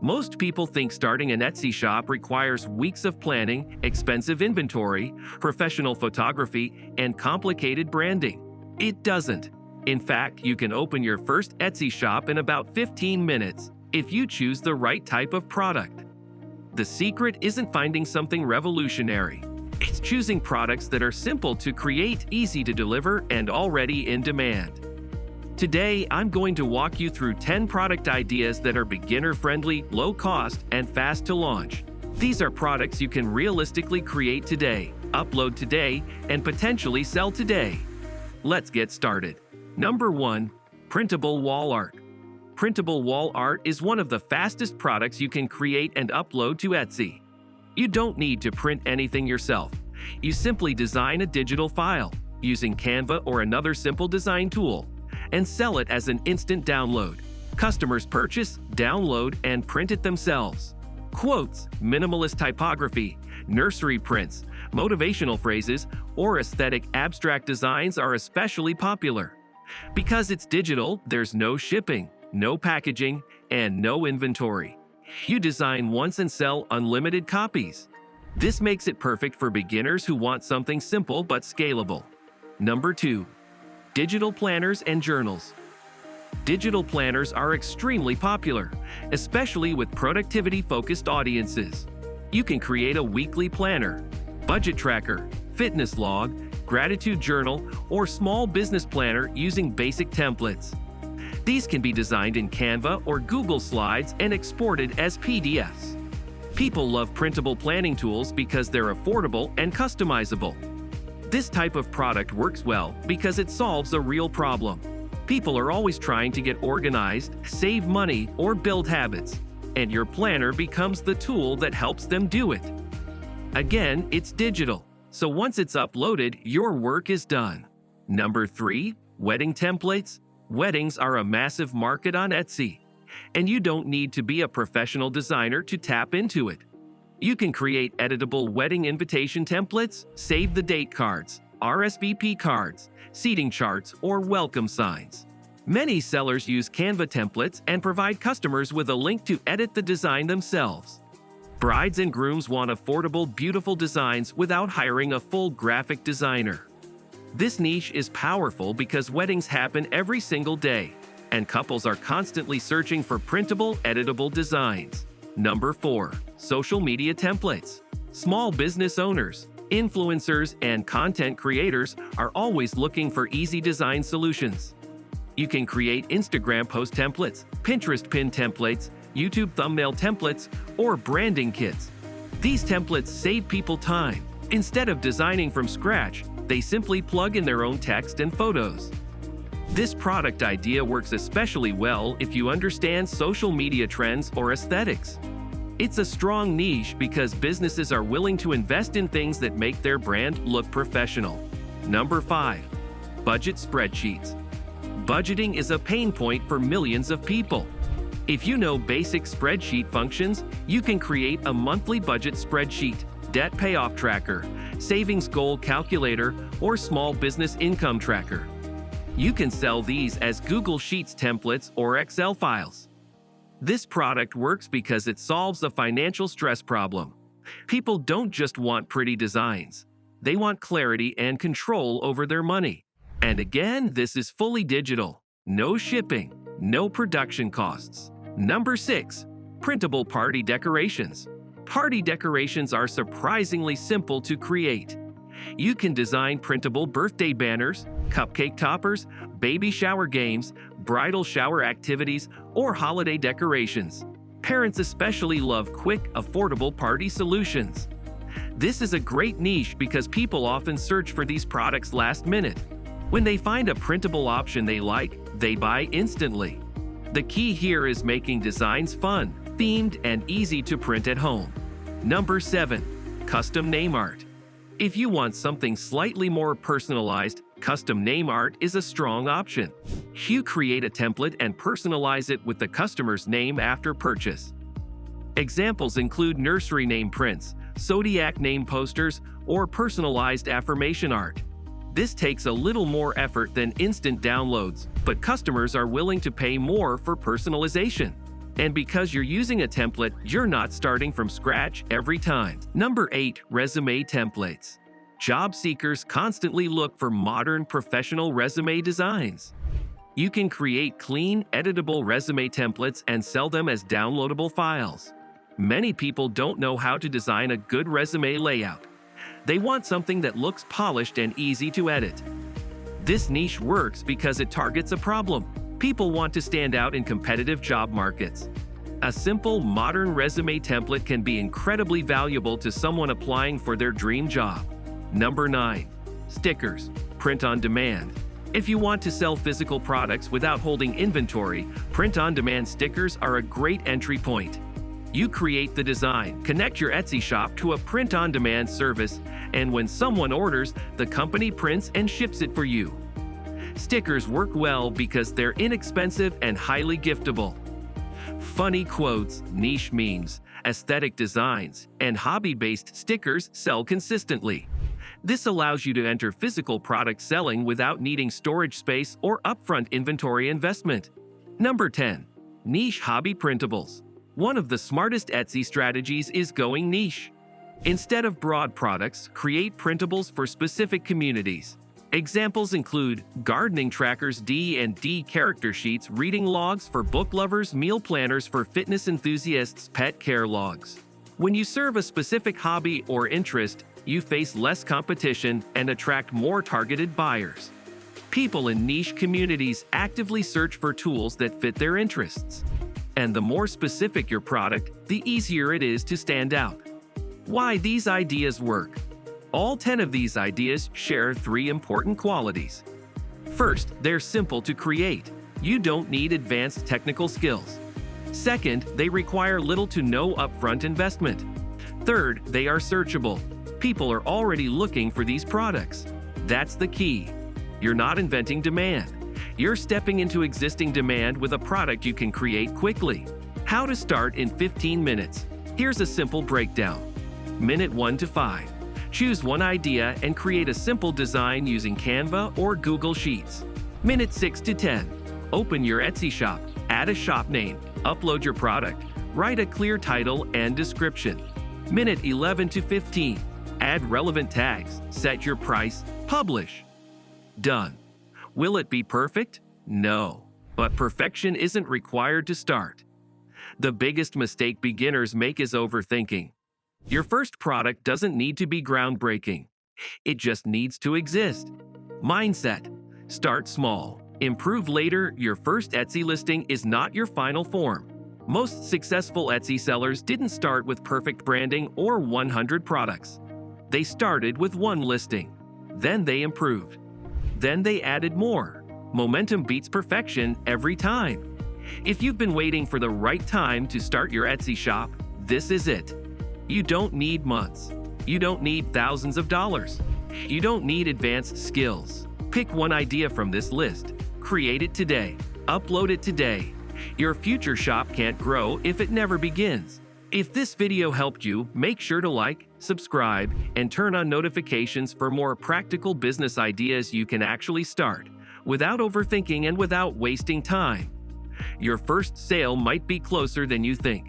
Most people think starting an Etsy shop requires weeks of planning, expensive inventory, professional photography, and complicated branding. It doesn't. In fact, you can open your first Etsy shop in about 15 minutes if you choose the right type of product. The secret isn't finding something revolutionary. It's choosing products that are simple to create, easy to deliver, and already in demand. Today, I'm going to walk you through 10 product ideas that are beginner-friendly, low-cost, and fast to launch. These are products you can realistically create today, upload today, and potentially sell today. Let's get started. Number 1. Printable wall art. Printable wall art is one of the fastest products you can create and upload to Etsy. You don't need to print anything yourself. You simply design a digital file using Canva or another simple design tool and sell it as an instant download. Customers purchase, download, and print it themselves. Quotes, minimalist typography, nursery prints, motivational phrases, or aesthetic abstract designs are especially popular. Because it's digital, there's no shipping, no packaging, and no inventory. You design once and sell unlimited copies. This makes it perfect for beginners who want something simple but scalable. Number 2. Digital planners and journals. Digital planners are extremely popular, especially with productivity-focused audiences. You can create a weekly planner, budget tracker, fitness log, gratitude journal, or small business planner using basic templates. These can be designed in Canva or Google Slides and exported as PDFs. People love printable planning tools because they're affordable and customizable. This type of product works well because it solves a real problem. People are always trying to get organized, save money, or build habits, and your planner becomes the tool that helps them do it. Again, it's digital, so once it's uploaded, your work is done. Number 3. Wedding templates. Weddings are a massive market on Etsy, and you don't need to be a professional designer to tap into it. You can create editable wedding invitation templates, save the date cards, RSVP cards, seating charts, or welcome signs. Many sellers use Canva templates and provide customers with a link to edit the design themselves. Brides and grooms want affordable, beautiful designs without hiring a full graphic designer. This niche is powerful because weddings happen every single day, and couples are constantly searching for printable, editable designs. Number 4. Social media templates. Small business owners, influencers, and content creators are always looking for easy design solutions. You can create Instagram post templates, Pinterest pin templates, YouTube thumbnail templates, or branding kits. These templates save people time. Instead of designing from scratch, they simply plug in their own text and photos. This product idea works especially well if you understand social media trends or aesthetics. It's a strong niche because businesses are willing to invest in things that make their brand look professional. Number 5. Budget spreadsheets. Budgeting is a pain point for millions of people. If you know basic spreadsheet functions, you can create a monthly budget spreadsheet, debt payoff tracker, savings goal calculator, or small business income tracker. You can sell these as Google Sheets templates or Excel files. This product works because it solves a financial stress problem. People don't just want pretty designs. They want clarity and control over their money. And again, this is fully digital. No shipping, no production costs. Number 6. Printable party decorations. Party decorations are surprisingly simple to create. You can design printable birthday banners, cupcake toppers, baby shower games, bridal shower activities, or holiday decorations. Parents especially love quick, affordable party solutions. This is a great niche because people often search for these products last minute. When they find a printable option they like, they buy instantly. The key here is making designs fun, themed, and easy to print at home. Number 7. Custom name art. If you want something slightly more personalized, custom name art is a strong option. You create a template and personalize it with the customer's name after purchase. Examples include nursery name prints, zodiac name posters, or personalized affirmation art. This takes a little more effort than instant downloads, but customers are willing to pay more for personalization. And because you're using a template, you're not starting from scratch every time. Number 8. Resume templates. Job seekers constantly look for modern professional resume designs. You can create clean, editable resume templates and sell them as downloadable files. Many people don't know how to design a good resume layout. They want something that looks polished and easy to edit. This niche works because it targets a problem. People want to stand out in competitive job markets. A simple, modern resume template can be incredibly valuable to someone applying for their dream job. Number 9. Stickers. Print on demand. If you want to sell physical products without holding inventory, print-on-demand stickers are a great entry point. You create the design, connect your Etsy shop to a print-on-demand service, and when someone orders, the company prints and ships it for you. Stickers work well because they're inexpensive and highly giftable. Funny quotes, niche memes, aesthetic designs, and hobby-based stickers sell consistently. This allows you to enter physical product selling without needing storage space or upfront inventory investment. Number 10. Niche hobby printables. One of the smartest Etsy strategies is going niche. Instead of broad products, create printables for specific communities. Examples include gardening trackers, D&D character sheets, reading logs for book lovers, meal planners for fitness enthusiasts, pet care logs. When you serve a specific hobby or interest, you face less competition and attract more targeted buyers. People in niche communities actively search for tools that fit their interests. And the more specific your product, the easier it is to stand out. Why these ideas work. All 10 of these ideas share 3 important qualities. First, they're simple to create. You don't need advanced technical skills. Second, they require little to no upfront investment. Third, they are searchable. People are already looking for these products. That's the key. You're not inventing demand. You're stepping into existing demand with a product you can create quickly. How to start in 15 minutes. Here's a simple breakdown. Minute 1 to 5. Choose one idea and create a simple design using Canva or Google Sheets. Minute 6 to 10. Open your Etsy shop, add a shop name, upload your product, write a clear title and description. Minute 11 to 15. Add relevant tags, set your price, publish. Done. Will it be perfect? No. But perfection isn't required to start. The biggest mistake beginners make is overthinking. Your first product doesn't need to be groundbreaking. It just needs to exist. Mindset. Start small. Improve later. Your first Etsy listing is not your final form. Most successful Etsy sellers didn't start with perfect branding or 100 products. They started with one listing. Then they improved. Then they added more. Momentum beats perfection every time. If you've been waiting for the right time to start your Etsy shop, this is it. You don't need months. You don't need thousands of dollars. You don't need advanced skills. Pick one idea from this list. Create it today. Upload it today. Your future shop can't grow if it never begins. If this video helped you, make sure to like, subscribe, and turn on notifications for more practical business ideas you can actually start, without overthinking and without wasting time. Your first sale might be closer than you think.